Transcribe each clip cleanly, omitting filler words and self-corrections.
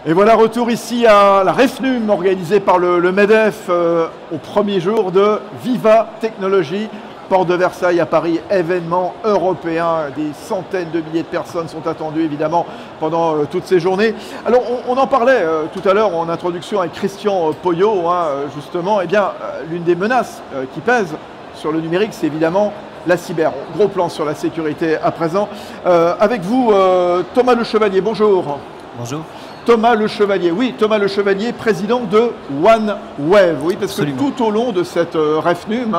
Et voilà, retour ici à la REFNUM, organisée par le MEDEF au premier jour de Viva Technology, Porte de Versailles à Paris, événement européen. Des centaines de milliers de personnes sont attendues évidemment pendant toutes ces journées. Alors on en parlait tout à l'heure en introduction avec Christian Poyot, justement, eh bien l'une des menaces qui pèsent sur le numérique, c'est évidemment la cyber. Gros plan sur la sécurité à présent. Avec vous, Thomas Le Chevalier, bonjour. Bonjour. Thomas Le Chevalier, oui, Thomas Le Chevalier, président de OneWave, oui, parce Absolument. que tout au long de cette REFNUM,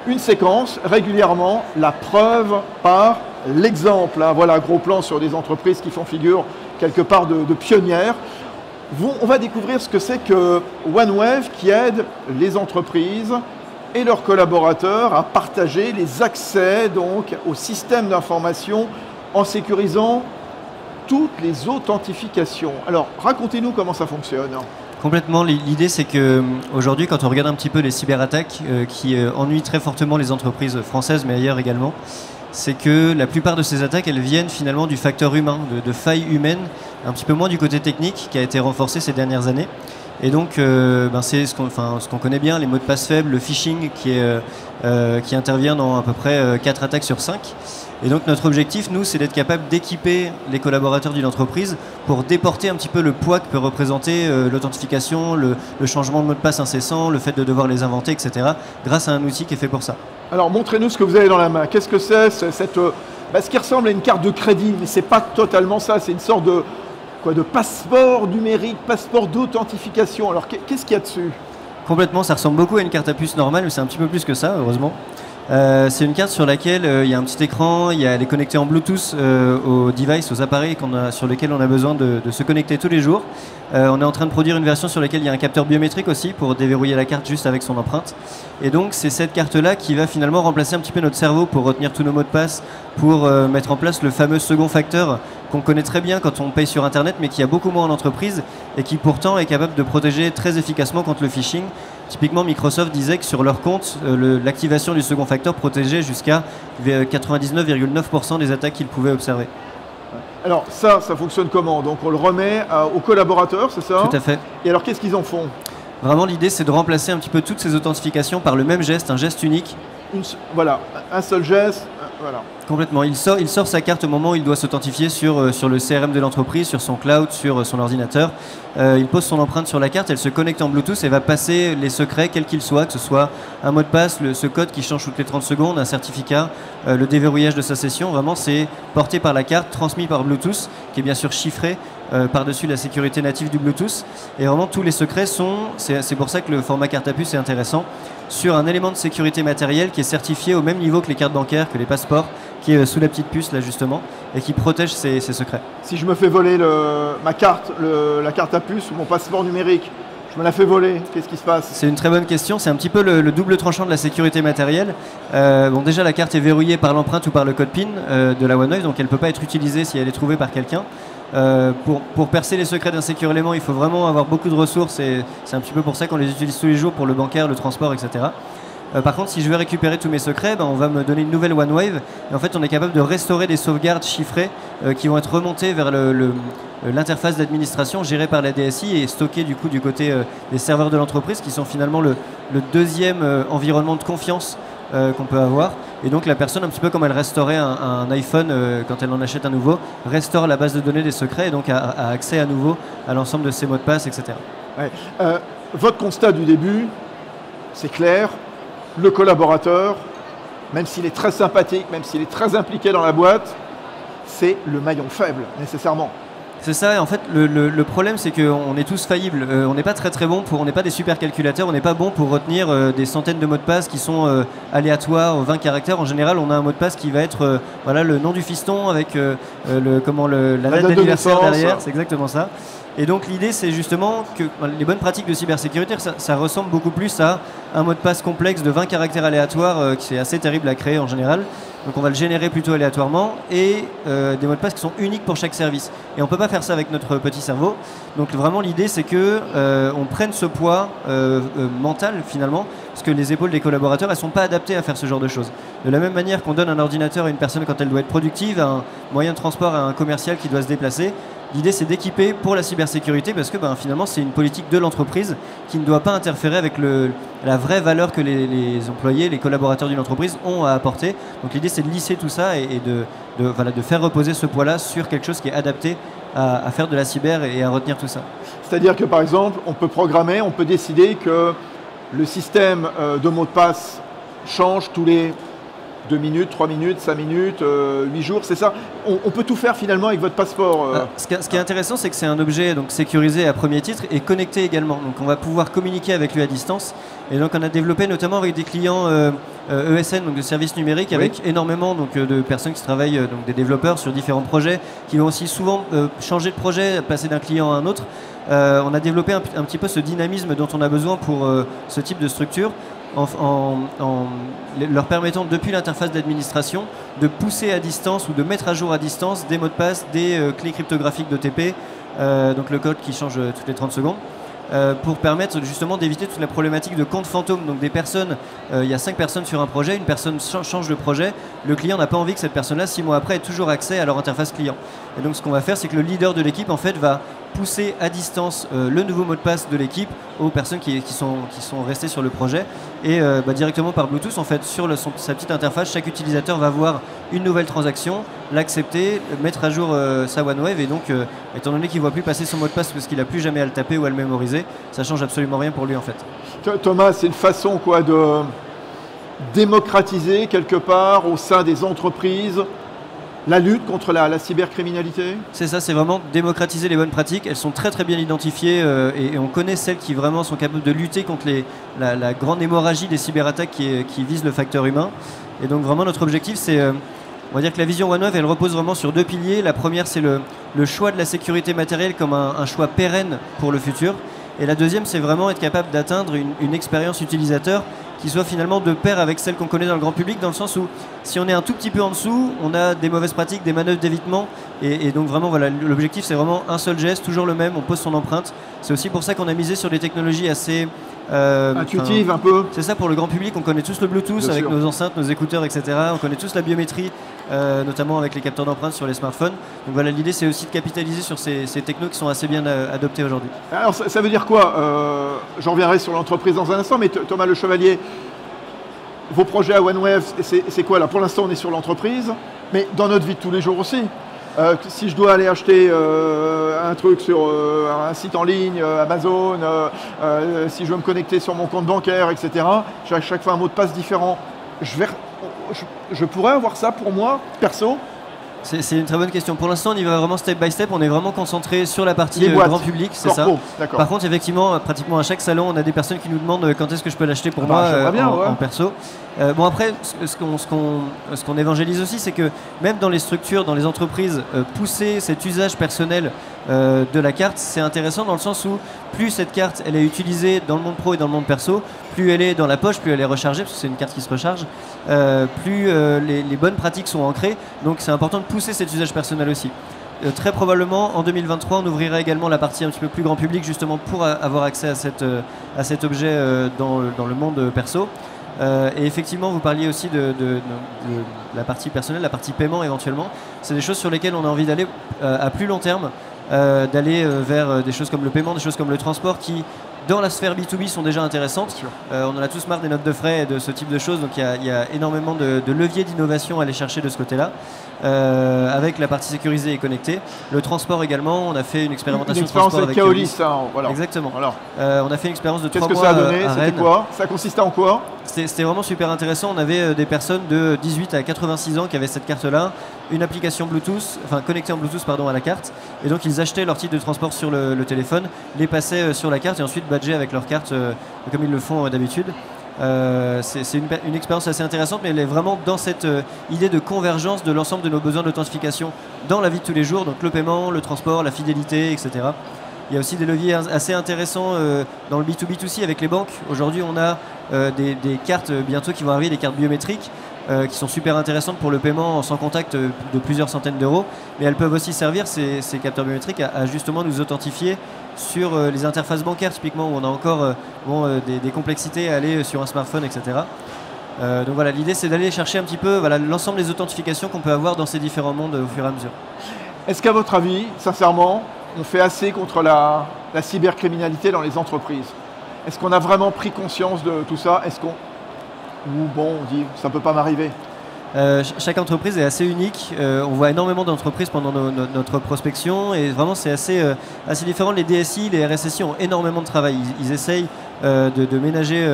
une séquence, régulièrement, la preuve par l'exemple. Voilà, gros plan sur des entreprises qui font figure quelque part de pionnières. On va découvrir ce que c'est que OneWave qui aide les entreprises et leurs collaborateurs à partager les accès donc au système d'information en sécurisant toutes les authentifications. Alors, racontez-nous comment ça fonctionne. Complètement. L'idée, c'est qu'aujourd'hui, quand on regarde un petit peu les cyberattaques qui ennuient très fortement les entreprises françaises, mais ailleurs également, c'est que la plupart de ces attaques, elles viennent finalement du facteur humain, de failles humaines, un petit peu moins du côté technique, qui a été renforcé ces dernières années. Et donc, c'est ce qu'on connaît bien, les mots de passe faibles, le phishing, qui intervient dans à peu près 4 attaques sur 5. Et donc notre objectif, nous, c'est d'être capable d'équiper les collaborateurs d'une entreprise pour déporter un petit peu le poids que peut représenter l'authentification, le changement de mot de passe incessant, le fait de devoir les inventer, etc., grâce à un outil qui est fait pour ça. Alors montrez-nous ce que vous avez dans la main. Qu'est-ce que c'est ce qui ressemble à une carte de crédit, mais ce n'est pas totalement ça, c'est une sorte de passeport numérique, passeport d'authentification. Alors qu'est-ce qu'il y a dessus? Complètement, ça ressemble beaucoup à une carte à puce normale, mais c'est un petit peu plus que ça, heureusement. C'est une carte sur laquelle il y a un petit écran, elle est connectée en Bluetooth aux devices, aux appareils sur lesquels on a besoin de se connecter tous les jours. On est en train de produire une version sur laquelle il y a un capteur biométrique aussi pour déverrouiller la carte juste avec son empreinte. Et donc c'est cette carte-là qui va finalement remplacer un petit peu notre cerveau pour retenir tous nos mots de passe, pour mettre en place le fameux second facteur qu'on connaît très bien quand on paye sur Internet, mais qui a beaucoup moins en entreprise et qui pourtant est capable de protéger très efficacement contre le phishing. Typiquement, Microsoft disait que sur leur compte, l'activation du second facteur protégeait jusqu'à 99,9% des attaques qu'ils pouvaient observer. Alors ça fonctionne comment? Donc on le remet aux collaborateurs, c'est ça? Tout à fait. Et alors qu'est-ce qu'ils en font? Vraiment, l'idée, c'est de remplacer un petit peu toutes ces authentifications par le même geste, un geste unique. Voilà, un seul geste, voilà. Complètement. Il sort sa carte au moment où il doit s'authentifier sur le CRM de l'entreprise, sur son cloud, sur son ordinateur. Il pose son empreinte sur la carte, elle se connecte en Bluetooth et va passer les secrets, quels qu'ils soient, que ce soit un mot de passe, ce code qui change toutes les 30 secondes, un certificat, le déverrouillage de sa session. Vraiment, c'est porté par la carte, transmis par Bluetooth, qui est bien sûr chiffré par-dessus la sécurité native du Bluetooth. Et vraiment, tous les secrets c'est pour ça que le format carte à puce est intéressant, sur un élément de sécurité matérielle qui est certifié au même niveau que les cartes bancaires, que les passeports, qui est sous la petite puce là justement, et qui protège ses secrets. Si je me fais voler la carte à puce ou mon passeport numérique, je me la fais voler, qu'est-ce qui se passe? C'est une très bonne question, c'est un petit peu le double tranchant de la sécurité matérielle. Déjà la carte est verrouillée par l'empreinte ou par le code PIN de la OneWave, donc elle ne peut pas être utilisée si elle est trouvée par quelqu'un. Pour percer les secrets d'un secure élément, il faut vraiment avoir beaucoup de ressources et c'est un petit peu pour ça qu'on les utilise tous les jours pour le bancaire, le transport, etc. Par contre, si je veux récupérer tous mes secrets, on va me donner une nouvelle OneWave et en fait on est capable de restaurer des sauvegardes chiffrées qui vont être remontées vers l'interface d'administration gérée par la DSI et stockées du coup du côté des serveurs de l'entreprise qui sont finalement le deuxième environnement de confiance qu'on peut avoir. Et donc la personne, un petit peu comme elle restaurait un iPhone quand elle en achète un nouveau, restaure la base de données des secrets et donc a accès à nouveau à l'ensemble de ses mots de passe, etc. Ouais. Votre constat du début, c'est clair, le collaborateur, même s'il est très sympathique, même s'il est très impliqué dans la boîte, c'est le maillon faible, nécessairement. C'est ça, en fait, le problème, c'est qu'on est tous faillibles. On n'est pas très bons on n'est pas des super calculateurs, on n'est pas bon pour retenir des centaines de mots de passe qui sont aléatoires, 20 caractères. En général, on a un mot de passe qui va être le nom du fiston avec la date d'anniversaire derrière, c'est exactement ça. Et donc l'idée, c'est justement que les bonnes pratiques de cybersécurité, ça ressemble beaucoup plus à un mot de passe complexe de 20 caractères aléatoires qui est assez terrible à créer en général. Donc on va le générer plutôt aléatoirement et des mots de passe qui sont uniques pour chaque service. Et on ne peut pas faire ça avec notre petit cerveau. Donc vraiment l'idée, c'est que on prenne ce poids mental finalement, parce que les épaules des collaborateurs, elles ne sont pas adaptées à faire ce genre de choses. De la même manière qu'on donne un ordinateur à une personne quand elle doit être productive, un moyen de transport à un commercial qui doit se déplacer, L'idée, c'est d'équiper pour la cybersécurité parce que finalement, c'est une politique de l'entreprise qui ne doit pas interférer avec la vraie valeur que les employés, les collaborateurs d'une entreprise ont à apporter. Donc l'idée, c'est de lisser tout ça et de faire reposer ce poids-là sur quelque chose qui est adapté à faire de la cyber et à retenir tout ça. C'est-à-dire que par exemple, on peut programmer, on peut décider que le système de mot de passe change tous les 2 minutes, 3 minutes, 5 minutes, 8 jours, c'est ça. On peut tout faire finalement avec votre passeport. Ce qui est intéressant, c'est que c'est un objet donc, sécurisé à premier titre et connecté également. Donc on va pouvoir communiquer avec lui à distance. Et donc on a développé notamment avec des clients ESN, donc de services numériques, avec énormément de personnes qui travaillent, donc des développeurs sur différents projets, qui vont aussi souvent changer de projet, passer d'un client à un autre. On a développé un petit peu ce dynamisme dont on a besoin pour ce type de structure. En leur permettant depuis l'interface d'administration de pousser à distance ou de mettre à jour à distance des mots de passe, des clés cryptographiques d'OTP, donc le code qui change toutes les 30 secondes, pour permettre justement d'éviter toute la problématique de compte fantôme. Donc des personnes, il y a 5 personnes sur un projet, une personne change de projet, le client n'a pas envie que cette personne-là, 6 mois après, ait toujours accès à leur interface client. Et donc ce qu'on va faire, c'est que le leader de l'équipe en fait va pousser à distance le nouveau mot de passe de l'équipe aux personnes qui sont restées sur le projet et directement par Bluetooth en fait sur sa petite interface, chaque utilisateur va voir une nouvelle transaction, l'accepter, mettre à jour sa OneWave et donc étant donné qu'il ne voit plus passer son mot de passe parce qu'il n'a plus jamais à le taper ou à le mémoriser, ça change absolument rien pour lui en fait. Thomas, c'est une façon quoi de démocratiser quelque part au sein des entreprises la lutte contre la cybercriminalité? C'est ça, c'est vraiment démocratiser les bonnes pratiques. Elles sont très très bien identifiées et on connaît celles qui vraiment sont capables de lutter contre la grande hémorragie des cyberattaques qui visent le facteur humain. Et donc vraiment notre objectif c'est, on va dire que la vision OneWave elle repose vraiment sur 2 piliers. La première c'est le choix de la sécurité matérielle comme un choix pérenne pour le futur. Et la deuxième c'est vraiment être capable d'atteindre une expérience utilisateur qui soit finalement de pair avec celle qu'on connaît dans le grand public, dans le sens où si on est un tout petit peu en dessous, on a des mauvaises pratiques, des manœuvres d'évitement, et donc vraiment voilà, l'objectif c'est vraiment un seul geste, toujours le même, on pose son empreinte. C'est aussi pour ça qu'on a misé sur des technologies assez intuitives un peu. C'est ça, pour le grand public, on connaît tous le Bluetooth Bien avec sûr. nos enceintes, nos écouteurs, etc. On connaît tous la biométrie, notamment avec les capteurs d'empreintes sur les smartphones. Donc voilà, l'idée c'est aussi de capitaliser sur ces technos qui sont assez bien adoptés aujourd'hui. Alors ça veut dire quoi? J'en reviendrai sur l'entreprise dans un instant, mais Thomas Le Chevalier, vos projets à OneWave, c'est quoi là? Pour l'instant on est sur l'entreprise, mais dans notre vie de tous les jours aussi. Si je dois aller acheter un truc sur un site en ligne, Amazon, si je veux me connecter sur mon compte bancaire, etc., j'ai à chaque fois un mot de passe différent. Je pourrais avoir ça pour moi, perso? C'est une très bonne question. Pour l'instant, on y va vraiment step by step. On est vraiment concentré sur la partie grand public, c'est ça. Par contre, effectivement, pratiquement à chaque salon, on a des personnes qui nous demandent quand est-ce que je peux l'acheter pour moi en perso. Bon après, ce qu'on évangélise aussi, c'est que même dans les structures, dans les entreprises, pousser cet usage personnel de la carte, c'est intéressant dans le sens où plus cette carte elle est utilisée dans le monde pro et dans le monde perso, plus elle est dans la poche, plus elle est rechargée, parce que c'est une carte qui se recharge, plus les bonnes pratiques sont ancrées. Donc c'est important de pousser cet usage personnel aussi. Très probablement en 2023 on ouvrira également la partie un petit peu plus grand public justement pour avoir accès à cet objet dans le monde perso. Et effectivement vous parliez aussi de la partie personnelle, la partie paiement éventuellement. C'est des choses sur lesquelles on a envie d'aller à plus long terme, d'aller vers des choses comme le paiement, des choses comme le transport qui dans la sphère B2B sont déjà intéressantes. On en a tous marre des notes de frais et de ce type de choses, donc il y a énormément de leviers d'innovation à aller chercher de ce côté-là, avec la partie sécurisée et connectée. Le transport également, on a fait une expérimentation de transport avec Keolis. Voilà. Exactement. Voilà. On a fait une expérience de 3 mois. Qu'est-ce que ça a donné? C'était quoi? Ça consistait en quoi? C'était vraiment super intéressant. On avait des personnes de 18 à 86 ans qui avaient cette carte-là, une application Bluetooth, enfin connectée en Bluetooth pardon, à la carte, et donc ils achetaient leur titre de transport sur le téléphone, les passaient sur la carte et ensuite badgeaient avec leur carte comme ils le font d'habitude. C'est une expérience assez intéressante, mais elle est vraiment dans cette idée de convergence de l'ensemble de nos besoins d'authentification dans la vie de tous les jours, donc le paiement, le transport, la fidélité, etc. Il y a aussi des leviers assez intéressants dans le B2B2C avec les banques. Aujourd'hui, on a des cartes bientôt qui vont arriver, des cartes biométriques qui sont super intéressantes pour le paiement sans contact de plusieurs centaines d'euros. Mais elles peuvent aussi servir, ces capteurs biométriques, à justement nous authentifier sur les interfaces bancaires, typiquement, où on a encore des complexités à aller sur un smartphone, etc. Donc voilà, l'idée c'est d'aller chercher un petit peu l'ensemble des authentifications qu'on peut avoir dans ces différents mondes au fur et à mesure. Est-ce qu'à votre avis, sincèrement, on fait assez contre la cybercriminalité dans les entreprises? Est-ce qu'on a vraiment pris conscience de tout ça? Ou bon, on dit, ça ne peut pas m'arriver? Chaque entreprise est assez unique. On voit énormément d'entreprises pendant notre prospection et vraiment c'est assez différent. Les DSI, les RSSI ont énormément de travail. Ils essayent de ménager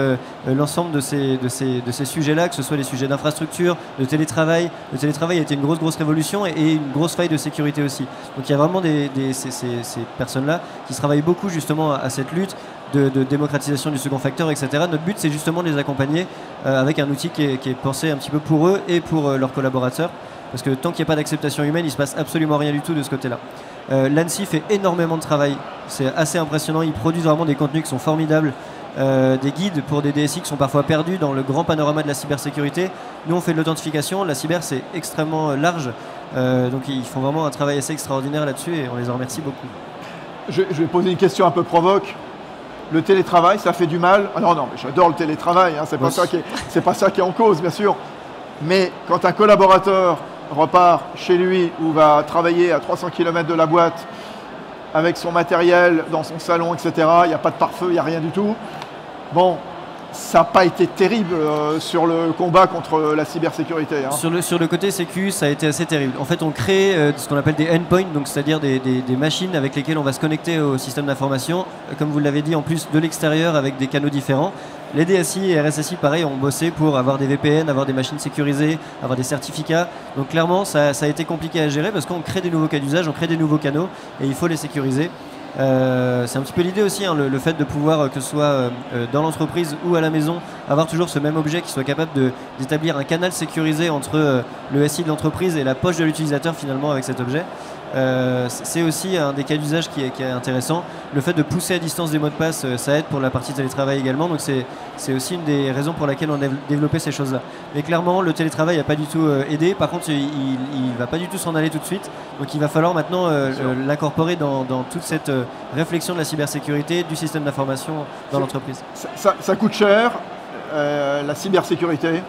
l'ensemble de ces sujets-là, que ce soit les sujets d'infrastructure, de télétravail. Le télétravail a été une grosse révolution et une grosse faille de sécurité aussi. Donc il y a vraiment ces personnes-là qui travaillent beaucoup justement à cette lutte de démocratisation du second facteur, etc. Notre but, c'est justement de les accompagner avec un outil qui est pensé un petit peu pour eux et pour leurs collaborateurs. Parce que tant qu'il n'y a pas d'acceptation humaine, il ne se passe absolument rien du tout de ce côté-là. L'ANSSI fait énormément de travail. C'est assez impressionnant. Ils produisent vraiment des contenus qui sont formidables. Des guides pour des DSI qui sont parfois perdus dans le grand panorama de la cybersécurité. Nous, on fait de l'authentification. La cyber, c'est extrêmement large. Donc, ils font vraiment un travail assez extraordinaire là-dessus et on les en remercie beaucoup. Je vais poser une question un peu provoque. Le télétravail, ça fait du mal? Ah non, mais j'adore le télétravail, hein, c'est pas ça qui est en cause, bien sûr. Mais quand un collaborateur repart chez lui ou va travailler à 300 km de la boîte avec son matériel dans son salon, etc., il n'y a pas de pare-feu, il n'y a rien du tout. Bon, ça n'a pas été terrible sur le combat contre la cybersécurité. Hein. Sur le côté sécu, ça a été assez terrible. En fait, on crée ce qu'on appelle des endpoints, donc c'est-à-dire des machines avec lesquelles on va se connecter au système d'information. Comme vous l'avez dit, en plus de l'extérieur avec des canaux différents. Les DSI et RSSI, pareil, ont bossé pour avoir des VPN, avoir des machines sécurisées, avoir des certificats. Donc clairement, ça a été compliqué à gérer parce qu'on crée des nouveaux cas d'usage, on crée des nouveaux canaux et il faut les sécuriser. C'est un petit peu l'idée aussi, hein, le fait de pouvoir, que ce soit dans l'entreprise ou à la maison, avoir toujours ce même objet qui soit capable d'établir un canal sécurisé entre le SI de l'entreprise et la poche de l'utilisateur finalement avec cet objet. C'est aussi un des cas d'usage qui est intéressant. Le fait de pousser à distance des mots de passe, ça aide pour la partie télétravail également. Donc c'est aussi une des raisons pour laquelle on a développé ces choses-là. Mais clairement, le télétravail n'a pas du tout aidé. Par contre, il ne va pas du tout s'en aller tout de suite. Donc il va falloir maintenant l'incorporer dans toute cette réflexion de la cybersécurité, du système d'information dans l'entreprise. Ça coûte cher, la cybersécurité,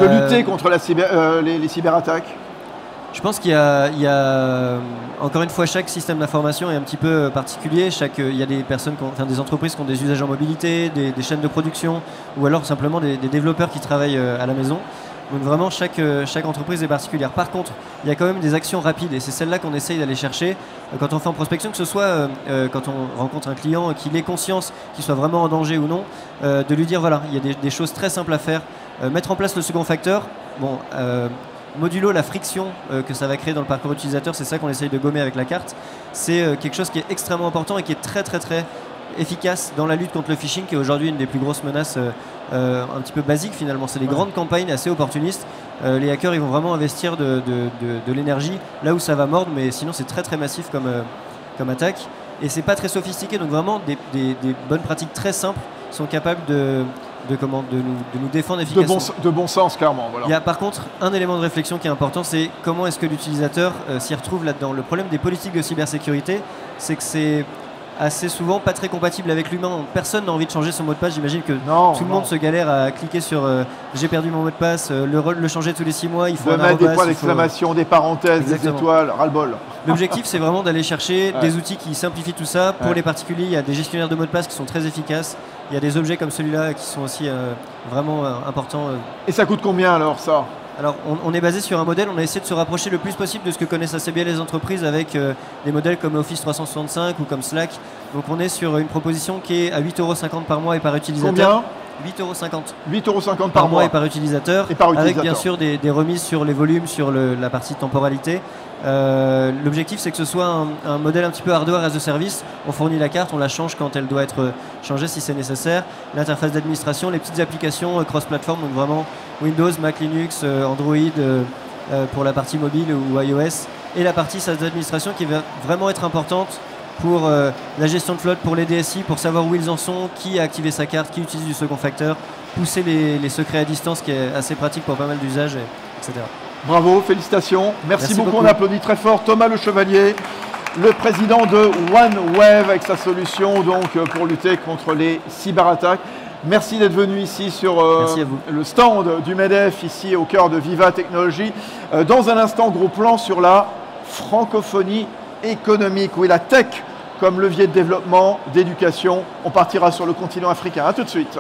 de lutter contre les cyberattaques. Je pense qu'il y a encore une fois, chaque système d'information est un petit peu particulier. Il y a des personnes, des entreprises qui ont des usages en mobilité, des chaînes de production, ou alors simplement des développeurs qui travaillent à la maison. Donc vraiment, chaque entreprise est particulière. Par contre, il y a quand même des actions rapides et c'est celle-là qu'on essaye d'aller chercher quand on fait en prospection, que ce soit quand on rencontre un client, qu'il ait conscience qu'il soit vraiment en danger ou non, de lui dire voilà, il y a des choses très simples à faire. Mettre en place le second facteur. Bon, modulo la friction que ça va créer dans le parcours utilisateur, c'est ça qu'on essaye de gommer avec la carte. C'est quelque chose qui est extrêmement important et qui est très efficace dans la lutte contre le phishing, qui est aujourd'hui une des plus grosses menaces un petit peu basiques finalement. C'est des grandes campagnes assez opportunistes. Les hackers, ils vont vraiment investir de l'énergie là où ça va mordre, mais sinon c'est très massif comme attaque. Et c'est pas très sophistiqué, donc vraiment des bonnes pratiques très simples sont capables de nous défendre efficacement. De bon sens, clairement. Voilà. Il y a par contre un élément de réflexion qui est important, c'est comment est-ce que l'utilisateur s'y retrouve là-dedans. Le problème des politiques de cybersécurité, c'est que c'est assez souvent pas très compatible avec l'humain. Personne n'a envie de changer son mot de passe. J'imagine que tout le monde se galère à cliquer sur j'ai perdu mon mot de passe, le changer tous les 6 mois, il faut mettre des points d'exclamation, des parenthèses, des étoiles, ras-le-bol. L'objectif, c'est vraiment d'aller chercher des outils qui simplifient tout ça. Pour les particuliers, il y a des gestionnaires de mots de passe qui sont très efficaces. Il y a des objets comme celui-là qui sont aussi vraiment importants. Et ça coûte combien alors ça ? Alors, on est basé sur un modèle, on a essayé de se rapprocher le plus possible de ce que connaissent assez bien les entreprises avec des modèles comme Office 365 ou comme Slack. Donc, on est sur une proposition qui est à 8,50 € par mois et par utilisateur. Combien ? 8,50 € 8,50 € par mois et par utilisateur. Avec bien sûr des remises sur les volumes, sur la partie temporalité. L'objectif, c'est que ce soit un modèle un petit peu hardware as a service. On fournit la carte, on la change quand elle doit être changée si c'est nécessaire. L'interface d'administration, les petites applications cross-platform, donc vraiment Windows, Mac, Linux, Android pour la partie mobile ou iOS. Et la partie SaaS d'administration qui va vraiment être importante pour la gestion de flotte, pour les DSI, pour savoir où ils en sont, qui a activé sa carte, qui utilise du second facteur, pousser les secrets à distance qui est assez pratique pour pas mal d'usages, etc. Bravo, félicitations. Merci beaucoup. On applaudit très fort Thomas Le Chevalier, le président de OneWeb avec sa solution donc, pour lutter contre les cyberattaques. Merci d'être venu ici sur le stand du MEDEF, ici au cœur de Viva Technologies. Dans un instant, gros plan sur la francophonie économique. Oui, la tech comme levier de développement, d'éducation. On partira sur le continent africain. À tout de suite.